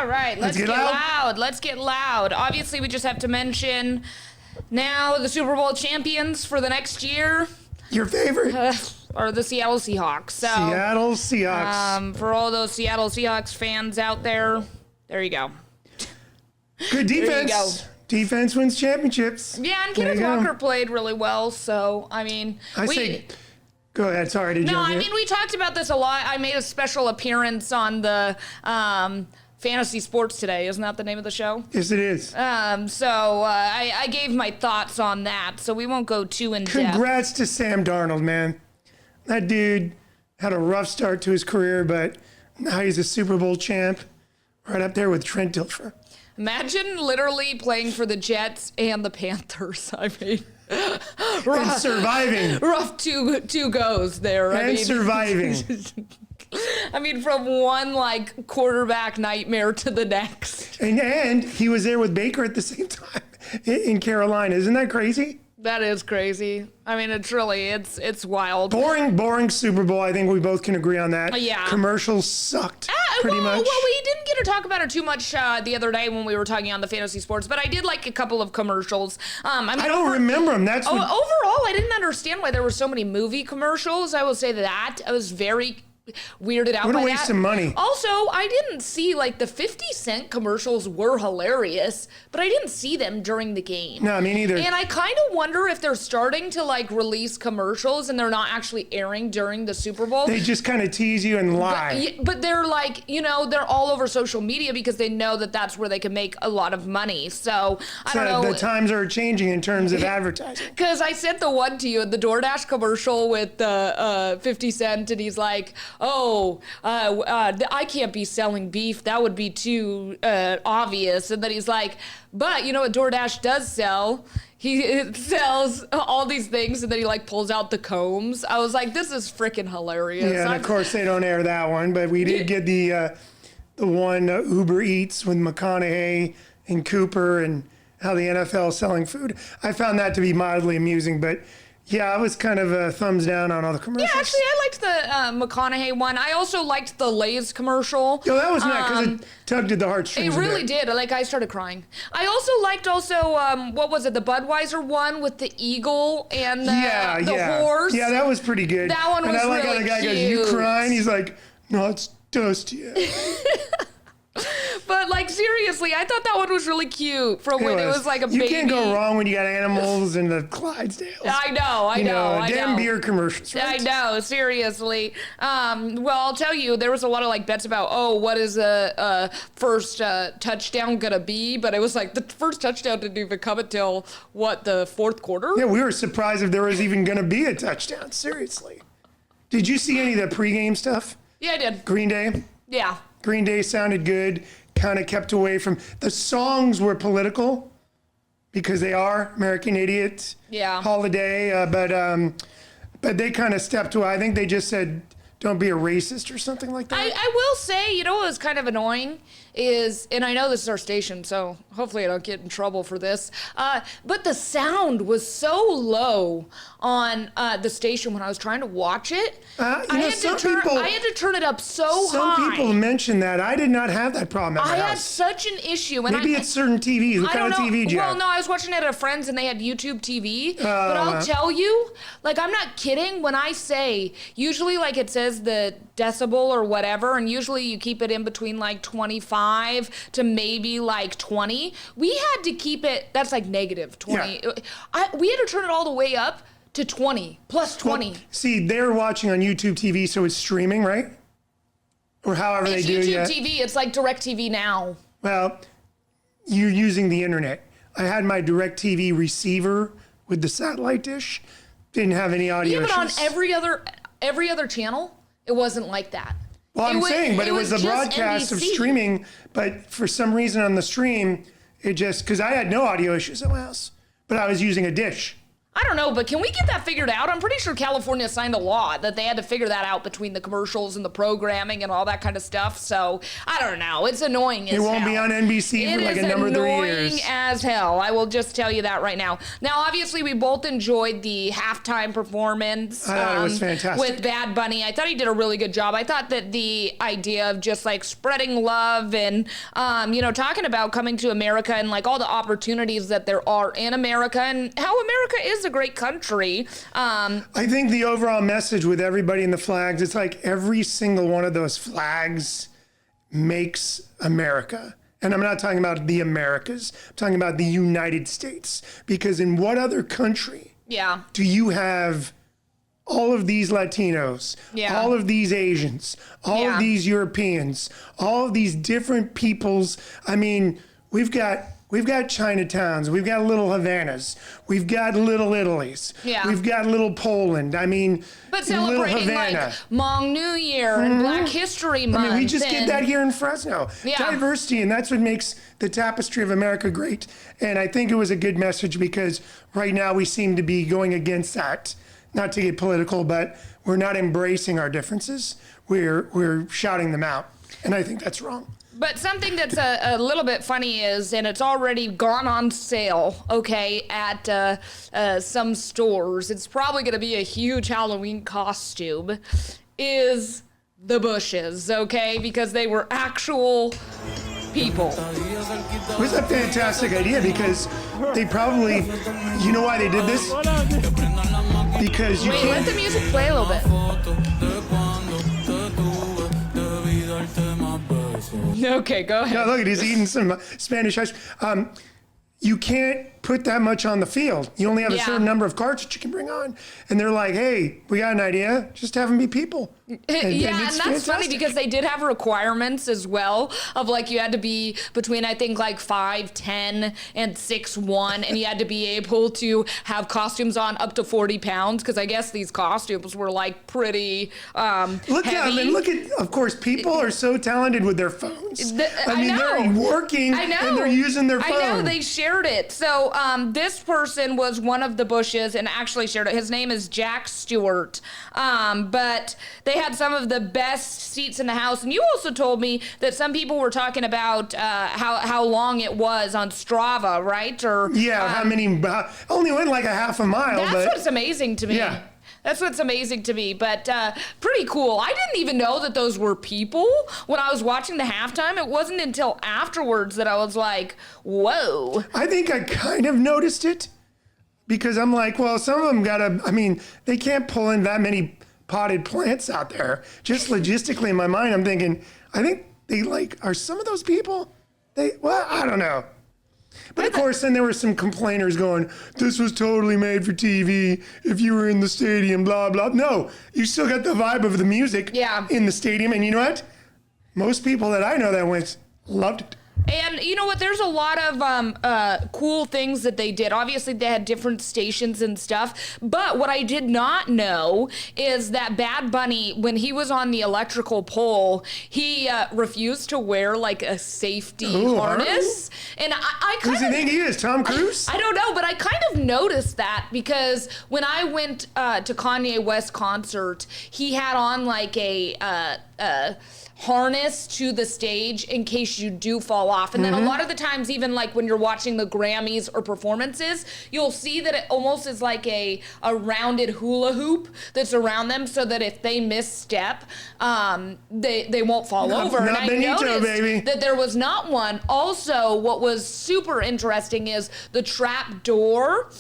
All right, let's get loud. Let's get loud. Obviously, we just have to mention now the Super Bowl champions for the next year. Your favorite? Are the Seattle Seahawks. So, Seattle Seahawks. For all those Seattle Seahawks fans out there you go. Good defense. There you go. Defense wins championships. Yeah, and Kenneth Walker played really well. So, I mean, go ahead. Sorry to jump in. No, I mean, we talked about this a lot. I made a special appearance on the Fantasy Sports Today. Isn't that the name of the show? Yes, it is. So I gave my thoughts on that, so we won't go too in depth. Congrats to Sam Darnold, man. That dude had a rough start to his career, but now he's a Super Bowl champ, right up there with Trent Dilfer. Imagine literally playing for the Jets and the Panthers. I mean, and surviving. Rough two goes there. And surviving. I mean, from one like quarterback nightmare to the next. And he was there with Baker at the same time in Carolina. Isn't that crazy? That is crazy. I mean, it's wild. Boring Super Bowl. I think we both can agree on that. Yeah. Commercials sucked pretty much. Well, we didn't get to talk about it too much the other day when we were talking on the Fantasy Sports, but I did like a couple of commercials. I don't remember them. Overall, I didn't understand why there were so many movie commercials. I will say that. I was very weirded out by that. What a waste of money. Also, I didn't see, like, the 50 Cent commercials were hilarious, but I didn't see them during the game. No, me neither. And I kind of wonder if they're starting to, like, release commercials and they're not actually airing during the Super Bowl. They just kind of tease you and lie. But they're like, they're all over social media because they know that that's where they can make a lot of money. So, I don't know. The times are changing in terms of advertising. Because I sent the one to you, the DoorDash commercial with 50 Cent, and he's like, I can't be selling beef. That would be too obvious. And then he's like, but you know what DoorDash does sell? He sells all these things, and then he like pulls out the combs. I was like, this is freaking hilarious. Yeah, and of course they don't air that one, but we did get the one Uber Eats with McConaughey and Cooper and how the NFL is selling food. I found that to be mildly amusing, but yeah, I was kind of a thumbs down on all the commercials. Yeah, actually, I liked the McConaughey one. I also liked the Lay's commercial. Yo, that was nice because it tugged at the heartstrings. It really did. Like, I started crying. I also liked what was it, the Budweiser one with the eagle and the horse? Yeah, that was pretty good. That one was really cute. And I like how the guy goes, you crying? He's like, no, it's dusty. But, like, seriously, I thought that one was really cute from when it was like a baby. You can't go wrong when you got animals and the Clydesdales. I know. Damn beer commercials, right? I know, seriously. Well, I'll tell you, there was a lot of, like, bets about, what is a first touchdown gonna be? But it was like, the first touchdown didn't even come until, the fourth quarter? Yeah, we were surprised if there was even gonna be a touchdown, seriously. Did you see any of the pregame stuff? Yeah, I did. Green Day? Yeah. Green Day sounded good, kind of kept away from, the songs were political because they are American Idiot, Holiday, but they kind of stepped away. I think they just said, don't be a racist or something like that. I will say, what was kind of annoying is, and I know this is our station, so hopefully I don't get in trouble for this, but the sound was so low on the station when I was trying to watch it. I had to turn it up so high. Some people mentioned that. I did not have that problem at my house. I had such an issue. Maybe it's certain TVs. What kind of TV do you have? Well, no, I was watching it at a friend's and they had YouTube TV. But I'll tell you, like, I'm not kidding when I say, usually, like, it says the decibel or whatever, and usually you keep it in between, like, 25 to maybe, like, 20. We had to keep it, that's, like, negative 20. Yeah. We had to turn it all the way up to 20, plus 20. Well, see, they're watching on YouTube TV, so it's streaming, right? Or however they do it. It's YouTube TV. It's like DirecTV Now. Well, you're using the internet. I had my DirecTV receiver with the satellite dish. Didn't have any audio issues. But on every other channel, it wasn't like that. Well, I'm saying, but it was a broadcast of streaming, but for some reason on the stream, it just, because I had no audio issues at my house, but I was using a dish. I don't know, but can we get that figured out? I'm pretty sure California signed a law that they had to figure that out between the commercials and the programming and all that kind of stuff. So I don't know. It's annoying as hell. It won't be on NBC for like a number of 3 years. It is annoying as hell. I will just tell you that right now. Now, obviously, we both enjoyed the halftime performance. I thought it was fantastic. With Bad Bunny. I thought he did a really good job. I thought that the idea of just like spreading love and, talking about coming to America and like all the opportunities that there are in America and how America is a great country. I think the overall message with everybody in the flags, it's like every single one of those flags makes America. And I'm not talking about the Americas. I'm talking about the United States. Because in what other country do you have all of these Latinos, all of these Asians, all of these Europeans, all of these different peoples? I mean, we've got Chinatowns, we've got little Havanas, we've got little Italies, we've got little Poland. I mean, but celebrating like Hmong New Year and Black History Month. I mean, we just get that here in Fresno. Diversity, and that's what makes the tapestry of America great. And I think it was a good message because right now we seem to be going against that. Not to get political, but we're not embracing our differences. We're shouting them out, and I think that's wrong. But something that's a little bit funny is, and it's already gone on sale, at some stores. It's probably going to be a huge Halloween costume, is the bushes, because they were actual people. It was a fantastic idea because they probably, you know why they did this? Because you can't. Let the music play a little bit. Okay, go ahead. No, look, he's eating some Spanish ice. You can't put that much on the field. You only have a certain number of carts that you can bring on. And they're like, hey, we got an idea. Just have them be people. And that's fantastic. Funny because they did have requirements as well of like you had to be between, I think, like 5'10" and 6'1", and you had to be able to have costumes on up to 40 pounds because I guess these costumes were like pretty heavy. Look at, of course, people are so talented with their phones. I mean, they're working and they're using their phone. I know, they shared it. So this person was one of the bushes and actually shared it. His name is Jack Stewart. But they had some of the best seats in the house. And you also told me that some people were talking about how long it was on Strava, right? Or how many, only went like a half a mile. That's what's amazing to me. Yeah. That's what's amazing to me, but pretty cool. I didn't even know that those were people when I was watching the halftime. It wasn't until afterwards that I was like, whoa. I think I kind of noticed it because I'm like, well, some of them they can't pull in that many potted plants out there. Just logistically in my mind, I'm thinking, I think they are some of those people? I don't know. But of course, then there were some complainers going, this was totally made for TV. If you were in the stadium, blah, blah. No, you still got the vibe of the music in the stadium. And you know what? Most people that I know that went loved it. And you know what? There's a lot of cool things that they did. Obviously, they had different stations and stuff. But what I did not know is that Bad Bunny, when he was on the electrical pole, he refused to wear like a safety harness. And I kind of... Who does he think he is, Tom Cruise? I don't know, but I kind of noticed that because when I went to Kanye West concert, he had on like a harness to the stage in case you do fall off. And then a lot of the times, even like when you're watching the Grammys or performances, you'll see that it almost is like a rounded hula hoop that's around them so that if they misstep, they won't fall over. And I noticed that there was not one. Also, what was super interesting is the trap door.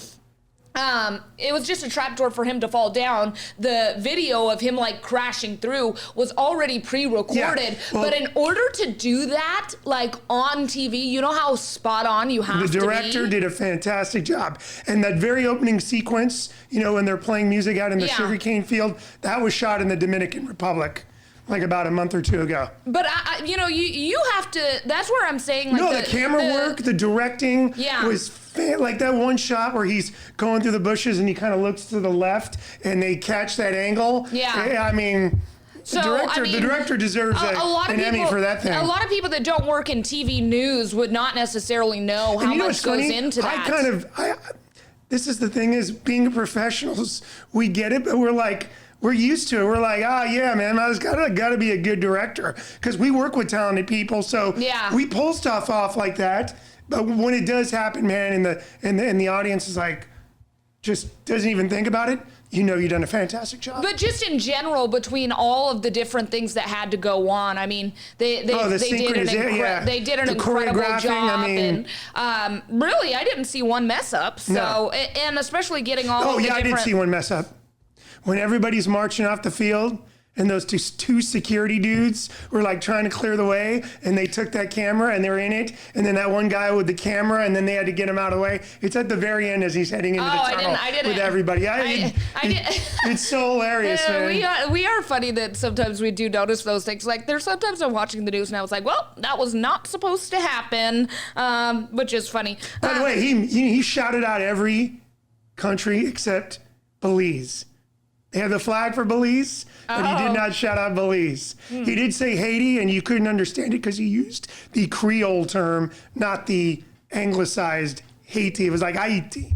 It was just a trapdoor for him to fall down. The video of him like crashing through was already pre-recorded. But in order to do that, like on TV, you know how spot on you have to be? The director did a fantastic job. And that very opening sequence, when they're playing music out in the sugarcane field, that was shot in the Dominican Republic. Like about a month or two ago. But you have to. That's where I'm saying. Like the camera work, the directing was like that one shot where he's going through the bushes and he kind of looks to the left and they catch that angle. Yeah. I mean. The director deserves an Emmy for that thing. A lot of people that don't work in TV news would not necessarily know how much goes into that. this is the thing is being professionals, we get it, but we're used to it. We're like, yeah, man, I was gotta be a good director because we work with talented people. So we pull stuff off like that. But when it does happen, man, and the audience is like, just doesn't even think about it, you've done a fantastic job. But just in general, between all of the different things that had to go on, I mean, they did an incredible job. I mean, and really, I didn't see one mess up. So, and especially getting all. Oh yeah, I did see one mess up. When everybody's marching off the field and those two security dudes were like trying to clear the way and they took that camera and they're in it. And then that one guy with the camera and then they had to get him out of the way. It's at the very end as he's heading into the tunnel with everybody. It's so hilarious, man. We are funny that sometimes we do notice those things. Like there's sometimes I'm watching the news and I was like, well, that was not supposed to happen, which is funny. By the way, he shouted out every country except Belize. They have the flag for Belize, but he did not shout out Belize. He did say Haiti, and you couldn't understand it because he used the Creole term, not the anglicized Haiti. It was like Haiti.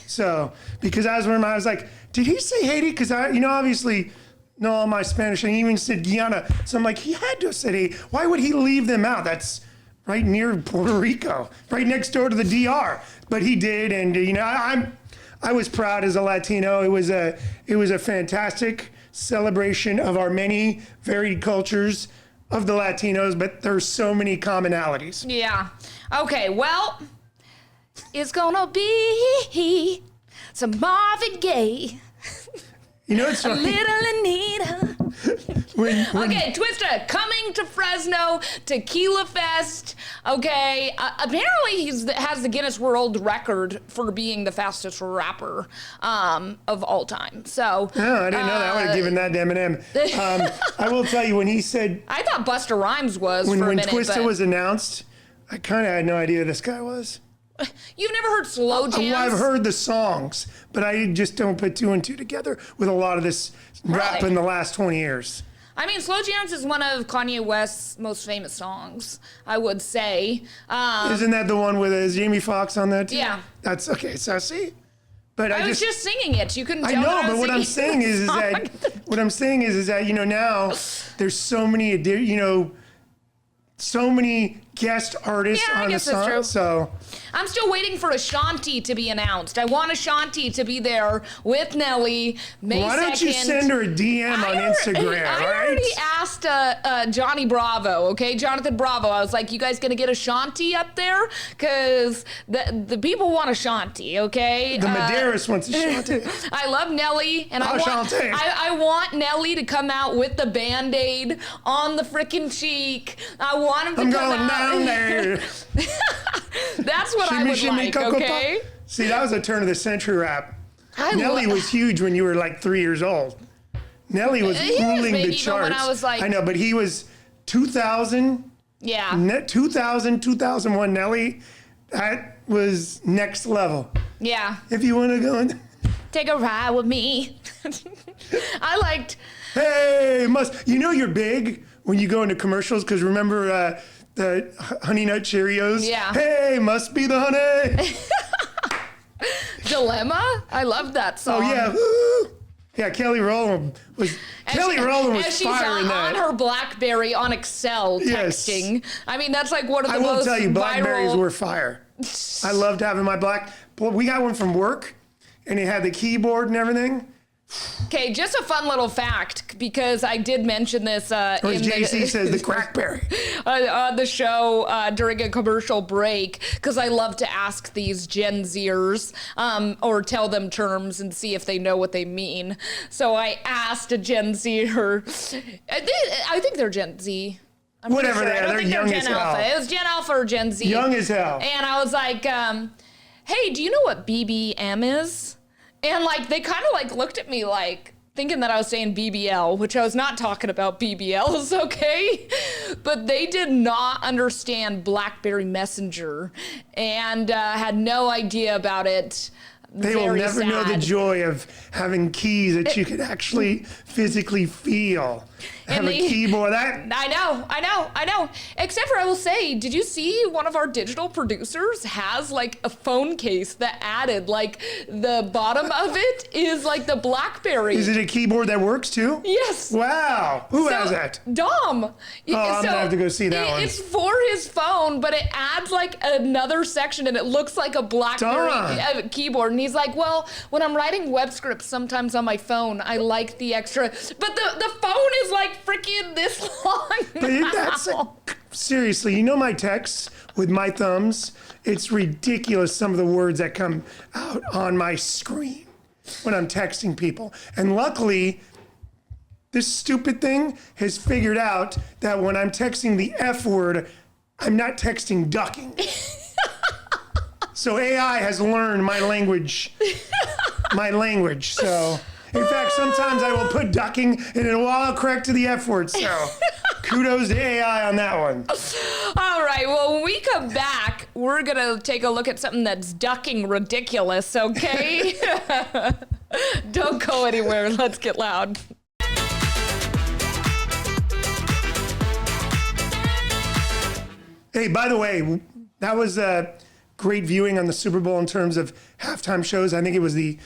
So, because I was like, did he say Haiti? Because obviously, know all my Spanish, and he even said Guyana. So I'm like, he had to have said Haiti. Why would he leave them out? That's right near Puerto Rico, right next door to the DR. But he did, and I was proud as a Latino. It was a fantastic celebration of our many varied cultures of the Latinos, but there's so many commonalities. Yeah. Okay, well, it's gonna be some Marvin Gaye. It's a little Anita. Okay, Twista, coming to Fresno, Tequila Fest. Okay, apparently he has the Guinness World Record for being the fastest rapper of all time. So, I didn't know that. I would have given that to Eminem. I will tell you, when he said, I thought Busta Rhymes was when for a minute. When Twista was announced, I kind of had no idea who this guy was. You've never heard slow jams? Well, I've heard the songs, but I just don't put two and two together with a lot of this rap in the last 20 years. I mean, Slow Jams is one of Kanye West's most famous songs, I would say. Isn't that the one with Jamie Foxx on that too? Yeah. That's okay. So see, but I was just singing it. You couldn't tell I know, that I was but what I'm saying is that now there's so many so many guest artists on the song. True. So I'm still waiting for Ashanti to be announced. I want Ashanti to be there with Nelly. Why don't you send her a DM on Instagram? I already asked Johnny Bravo, okay? Jonathan Bravo. I was like, you guys gonna get Ashanti up there? Because the people want Ashanti, okay? The Mederios wants Ashanti. I love Nelly, and I want Nelly to come out with the Band-Aid on the freaking cheek. I want him to come out. Down there. That's what I would like, okay? See, that was a turn of the century rap. Nelly was huge when you were like 3 years old. Nelly was ruling the charts. When I was like, I know, but he was 2000. Yeah. 2001 Nelly. That was next level. Yeah. If you want to go and take a ride with me. I liked. Hey, you're big when you go into commercials because remember the Honey Nut Cheerios? Yeah. Hey, must be the honey. Dilemma? I love that song. Oh, yeah. Woo. Yeah, Kelly Rowland was firing that. She's on her BlackBerry on Excel texting. Yes. I mean, that's like one of the most I will tell you, BlackBerries were fire. I loved having my we got one from work, and it had the keyboard and everything. Okay, just a fun little fact, because I did mention this as JC says, the crackberry. On the show during a commercial break, because I love to ask these Gen Zers or tell them terms and see if they know what they mean. So I asked a Gen Zer, I think they're Gen Z. Whatever they are, they're young as hell. It was Gen Alpha or Gen Z. Young as hell. And I was like, hey, do you know what BBM is? And like they kind of like looked at me like thinking that I was saying BBL, which I was not talking about BBLs, okay? But they did not understand BlackBerry Messenger and had no idea about it. They will never know the joy of having keys that you could actually physically feel. have a keyboard. I know. Except for I will say, did you see one of our digital producers has like a phone case that added like the bottom of it is like the BlackBerry. Is it a keyboard that works too? Yes. Wow. Who has that? Dom. I'm gonna have to go see that one. It's for his phone, but it adds like another section and it looks like a BlackBerry keyboard. And he's like, well, when I'm writing web scripts sometimes on my phone, I like the extra, but the phone is like freaking this long. But that's seriously, you know my texts with my thumbs? It's ridiculous some of the words that come out on my screen when I'm texting people. And luckily, this stupid thing has figured out that when I'm texting the F word, I'm not texting ducking. So AI has learned my language. So, in fact, sometimes I will put ducking and it'll all correct to the F word. So, kudos to AI on that one. All right. Well, when we come back, we're going to take a look at something that's ducking ridiculous, okay? Don't go anywhere. Let's get loud. Hey, by the way, that was great viewing on the Super Bowl in terms of halftime shows. I think it was the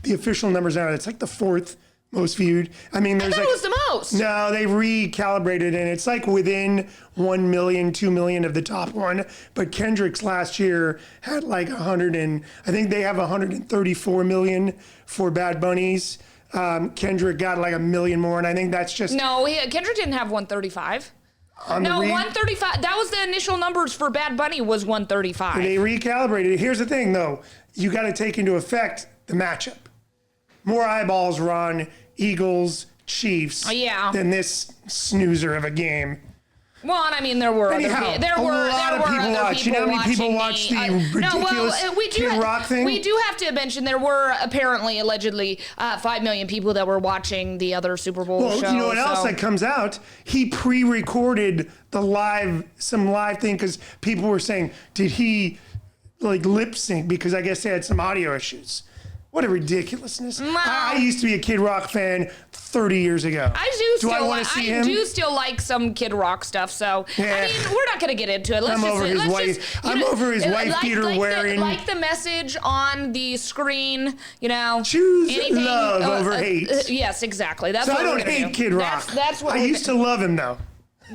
official numbers now. It's like the 4th most viewed. I mean, there's I thought it was the most. No, they recalibrated and it's like within 1 million, 2 million of the top one. But Kendrick's last year had like 100 and I think they have 134 million for Bad Bunny's. Kendrick got like 1 million more, and I think that's just Kendrick didn't have 135. No, 135. That was the initial numbers for Bad Bunny was 135. They recalibrated it. Here's the thing, though. You got to take into effect the matchup. More eyeballs were on Eagles, Chiefs than this snoozer of a game. Well, and I mean, there were other people. There were a lot of people watch. You know how many people watch the ridiculous Kid Rock thing? We do have to mention there were apparently, allegedly, 5 million people that were watching the other Super Bowl show. Well, you know what else that comes out? He pre-recorded some live thing because people were saying, did he like lip sync? Because I guess they had some audio issues. What a ridiculousness. Well, I used to be a Kid Rock fan 30 years ago. I do still like some Kid Rock stuff, so I mean, we're not going to get into it. I'm over his wife beater wearing. Like the message on the screen, you know. Choose love over hate. Yes, exactly. That's so what I don't hate Kid Rock. That's what I used to love him though.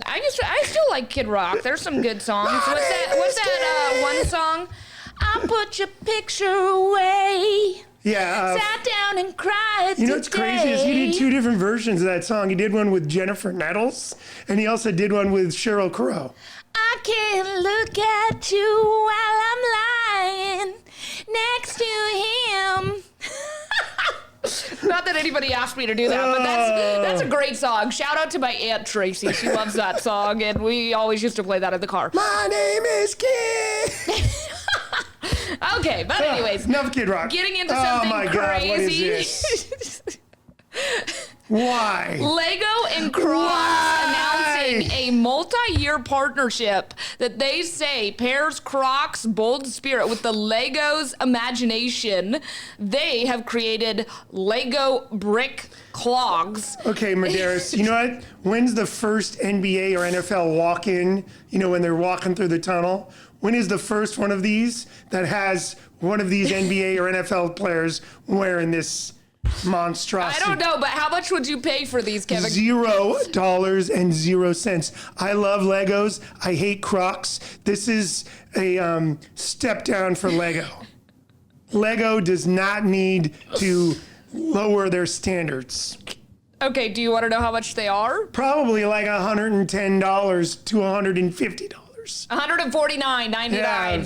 I still like Kid Rock. There's some good songs. What's that one song? I'll put your picture away. Yeah. Sat down and cried. You know what's crazy is he did 2 different versions of that song. He did one with Jennifer Nettles, and he also did one with Sheryl Crow. I can't look at you while I'm lying next to him. Not that anybody asked me to do that, but that's a great song. Shout out to my Aunt Tracy. She loves that song, and we always used to play that in the car. My name is Kid. Okay, but anyways. Enough Kid Rock. Getting into something crazy. God, what is this? Why? Lego and Crocs announcing a multi-year partnership that they say pairs Crocs' bold spirit with the Lego's imagination. They have created Lego brick clogs. Okay, Mederios, you know what? When's the first NBA or NFL walk-in, you know, when they're walking through the tunnel? When is the first one of these that has one of these NBA or NFL players wearing this monstrosity? I don't know, but how much would you pay for these, Kevin? $0.00. I love Legos. I hate Crocs. This is a step down for Lego. Lego does not need to lower their standards. Okay, do you want to know how much they are? Probably like $110 to $150. $149.99. Yeah.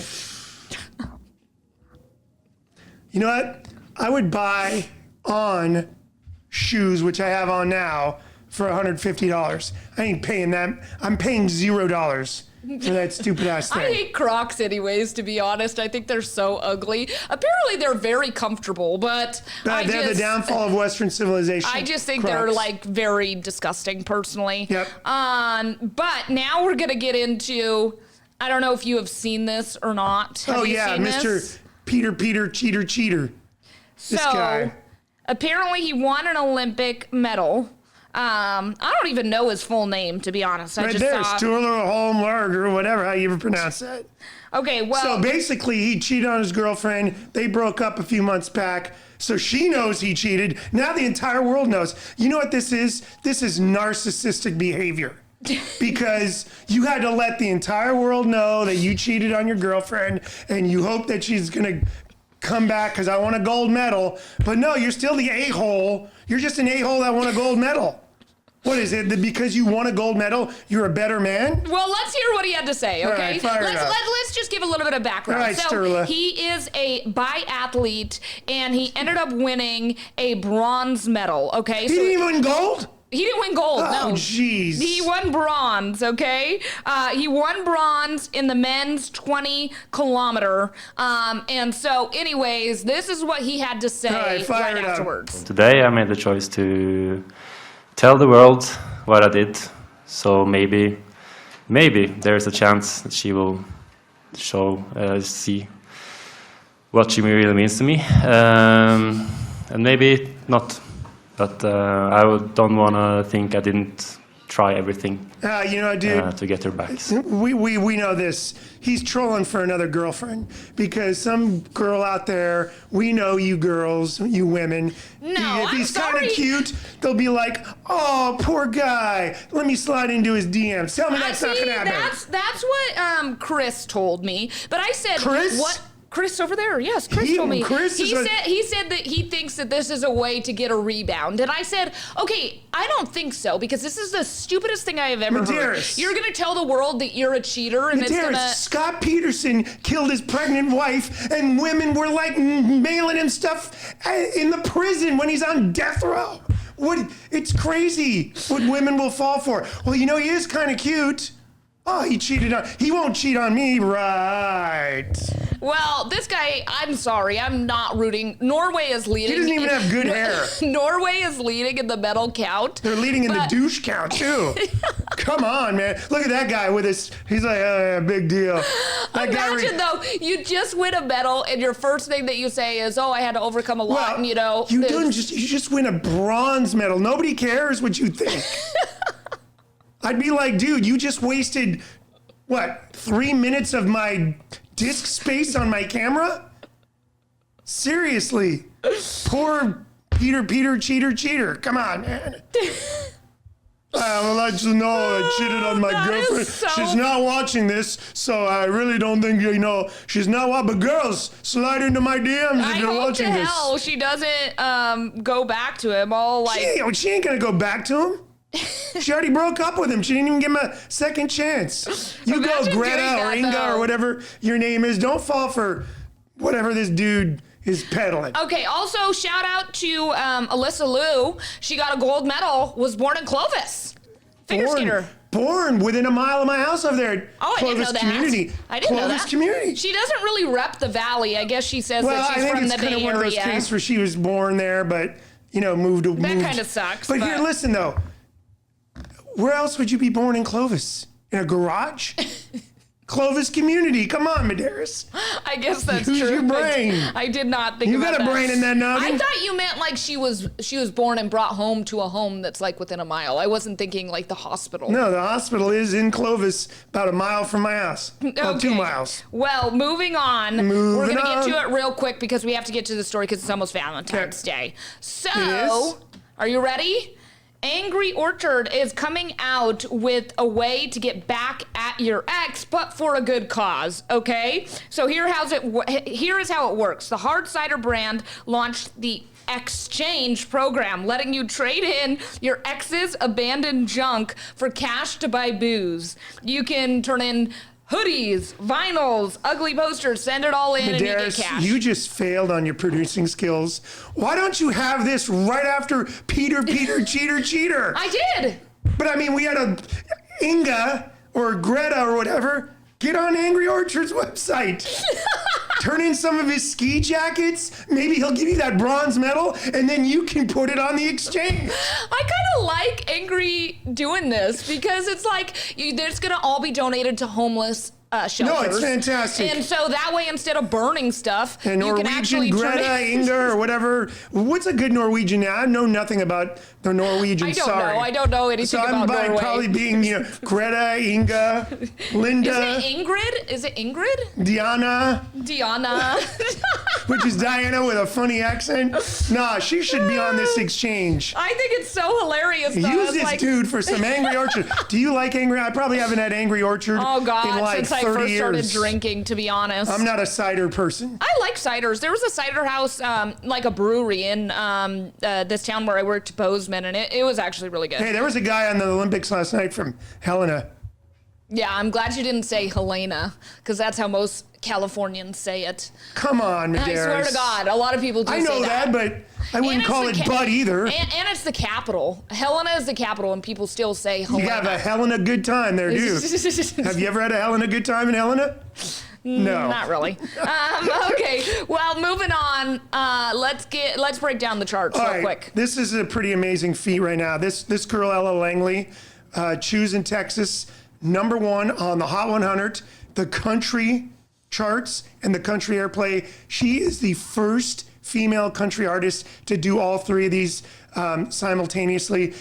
You know what? I would buy on shoes, which I have on now, for $150. I ain't paying that. I'm paying $0 for that stupid ass thing. I hate Crocs anyways, to be honest. I think they're so ugly. Apparently they're very comfortable, but they're the downfall of Western civilization. I just think Crocs. They're like very disgusting personally. Yep. But now we're going to get into, I don't know if you have seen this or not. Have you seen Mr. This? Peter, cheater. This guy. Apparently he won an Olympic medal. I don't even know his full name, to be honest. I just there, saw. Sturla Holmberg or whatever, how you ever pronounce that. Okay, well. So basically, he cheated on his girlfriend. They broke up a few months back. So she knows he cheated. Now the entire world knows. You know what this is? This is narcissistic behavior. Because you had to let the entire world know that you cheated on your girlfriend and you hope that she's going to come back because I want a gold medal. But no, you're still the a-hole. You're just an a-hole that won a gold medal. What is it? That because you won a gold medal, you're a better man? Well, let's hear what he had to say, okay? All right, let's just give a little bit of background. All right, so Sturla. he is a biathlete, and he ended up winning a bronze medal, okay? He didn't even win gold? He didn't win gold, no. Oh, jeez. He won bronze, okay? He won bronze in the men's 20 kilometer. And so, anyways, this is what he had to say right afterwards. Today, I made the choice to tell the world what I did. So maybe there's a chance that she will see what she really means to me. And maybe not. But I don't want to think I didn't try everything to get her back. We know this. He's trolling for another girlfriend because some girl out there, we know you girls, you women. No, if he's I'm kind of sorry. cute, they'll be like, oh, poor guy. Let me slide into his DMs. Tell me that's not going to happen. That's what Chris told me. But I said, Chris? what? Chris over there, yes, Chris told me. He said that he thinks that this is a way to get a rebound. And I said, okay, I don't think so, because this is the stupidest thing I have ever heard. You're going to tell the world that you're a cheater and it's going to... Scott Peterson killed his pregnant wife, and women were like mailing him stuff in the prison when he's on death row. It's crazy what women will fall for. Well, he is kind of cute. Oh, he won't cheat on me, right? Well, this guy, I'm sorry, I'm not rooting. Norway is leading. He doesn't even have good hair. Norway is leading in the medal count. They're leading in the douche count, too. Come on, man. Look at that guy with he's like, oh, yeah, big deal. Imagine, though, you just win a medal and your first thing that you say is, oh, I had to overcome a lot, and you just win a bronze medal. Nobody cares what you think. I'd be like, dude, you just wasted, 3 minutes of my disk space on my camera? Seriously. Poor Peter, cheater. Come on, man. I will let you know I cheated on my girlfriend. She's not watching this, so I really don't think she's not watching. But girls, slide into my DMs if you're watching this. I hope to hell she doesn't go back to him. She ain't gonna go back to him. She already broke up with him. She didn't even give him a second chance. You Imagine go, Greta or Inga or whatever your name is. Don't fall for whatever this dude is peddling. Okay, also shout out to Alyssa Liu. She got a gold medal, was born in Clovis. Figure skater. Born within a mile of my house over there. Oh, Clovis I didn't know that. community. I didn't know that. Clovis community. She doesn't really rep the valley. I guess she says that she's from the Bay Area. I think it's kind of one of those cases where she was born there, but, moved. That kind of sucks. But here, listen, though. Where else would you be born in Clovis? In a garage? Clovis community. Come on, Mederios. I guess that's Use true. your brain. I did not think about that. You got a brain in that noggin. I thought you meant like she was born and brought home to a home that's like within a mile. I wasn't thinking like the hospital. No, the hospital is in Clovis, about a mile from my house. About 2 miles. Well, moving on. We're going to get to it real quick because we have to get to the story because it's almost Valentine's Day. So, are you ready? Angry Orchard is coming out with a way to get back at your ex, but for a good cause, okay? So here is how it works. The hard cider brand launched the exchange program, letting you trade in your ex's abandoned junk for cash to buy booze. You can turn in hoodies, vinyls, ugly posters, send it all in and you get cash. You just failed on your producing skills. Why don't you have this right after Peter, cheater? I did. But I mean, we had a Inga or Greta or whatever get on Angry Orchard's website. Turn in some of his ski jackets. Maybe he'll give you that bronze medal, and then you can put it on the exchange. I kind of like Angry doing this because it's like it's going to all be donated to homeless shelters. No, it's fantastic. And so that way, instead of burning stuff, and you can actually Greta, Inga, or whatever. What's a good Norwegian name? I know nothing about The Norwegian, I don't know anything about Norway. So I'm probably being, Greta, Inga, Linda. Is it Ingrid? Diana. Which is Diana with a funny accent. Nah, she should be on this exchange. I think it's so hilarious. Use this dude for some Angry Orchard. Do you like Angry? I probably haven't had Angry Orchard in like since 30 I first years. started drinking, to be honest. I'm not a cider person. I like ciders. There was a cider house, like a brewery in this town where I worked, Bozeman, and it was actually really good. Hey, there was a guy on the Olympics last night from Helena. Yeah, I'm glad you didn't say Helena, because that's how most Californians say it. Come on, Mederios. I swear to God, a lot of people do say that. I know that, but I wouldn't call it Bud either. And it's the capital. Helena is the capital, and people still say Helena. You have a Helena good time there, dude. Have you ever had a Helena good time in Helena? No. Not really. Okay, well, moving on. Let's break down the charts real quick. This is a pretty amazing feat right now. This girl, Ella Langley, choosing Texas, #1 on the Hot 100, the country charts and the country airplay. She is the first female country artist to do all three of these simultaneously.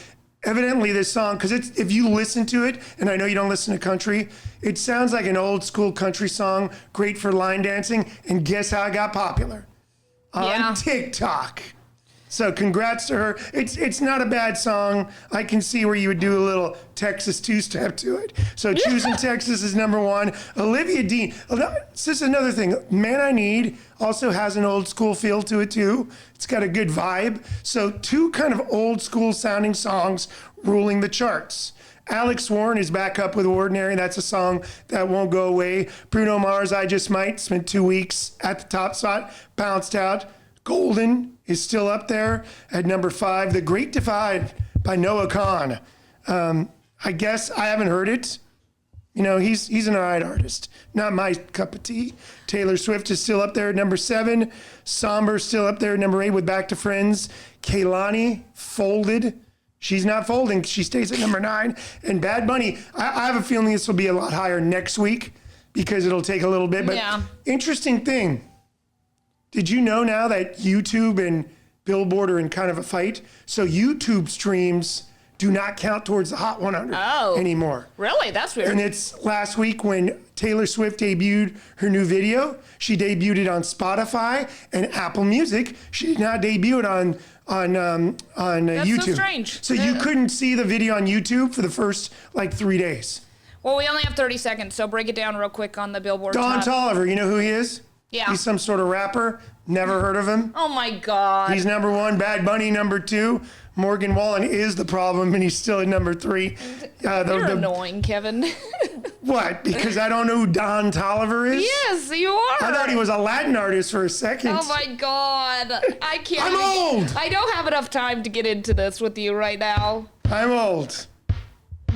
Evidently this song, because if you listen to it, and I know you don't listen to country, it sounds like an old school country song, great for line dancing, and guess how it got popular? On TikTok. So congrats to her. It's not a bad song. I can see where you would do a little Texas two-step to it. So choosing Texas is #1. Olivia Dean. This is another thing. Man I Need also has an old school feel to it too. It's got a good vibe. So 2 kind of old school sounding songs ruling the charts. Alex Warren is back up with Ordinary. That's a song that won't go away. Bruno Mars, I Just Might, spent 2 weeks at the top spot, bounced out. Golden is still up there at #5. The Great Divide by Noah Kahan. I guess I haven't heard it. He's an all right artist. Not my cup of tea. Taylor Swift is still up there at #7. Somber still up there at #8 with Back to Friends. Kehlani, Folded. She's not folding. She stays at #9. And Bad Bunny, I have a feeling this will be a lot higher next week because it'll take a little bit. But interesting thing. Did you know now that YouTube and Billboard are in kind of a fight? So YouTube streams do not count towards the Hot 100 anymore. Really? That's weird. And it's last week when Taylor Swift debuted her new video. She debuted it on Spotify and Apple Music. She did not debut it on That's YouTube. So strange. So you couldn't see the video on YouTube for the first 3 days. Well, we only have 30 seconds, so break it down real quick on the Billboard. Don Toliver, you know who he is? Yeah. He's some sort of rapper. Never heard of him. Oh my God. He's #1. Bad Bunny #2. Morgan Wallen is the problem, and he's still at #3. You're annoying, Kevin. What? Because I don't know who Don Toliver is? Yes, you are. I thought he was a Latin artist for a second. Oh my God. I can't. I'm old. I don't have enough time to get into this with you right now. I'm old.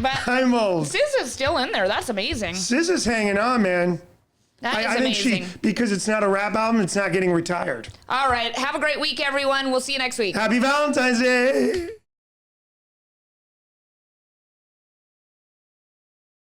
But I'm old. SZA's still in there. That's amazing. SZA's hanging on, man. That is I amazing. think because it's not a rap album, it's not getting retired. All right. Have a great week, everyone. We'll see you next week. Happy Valentine's Day.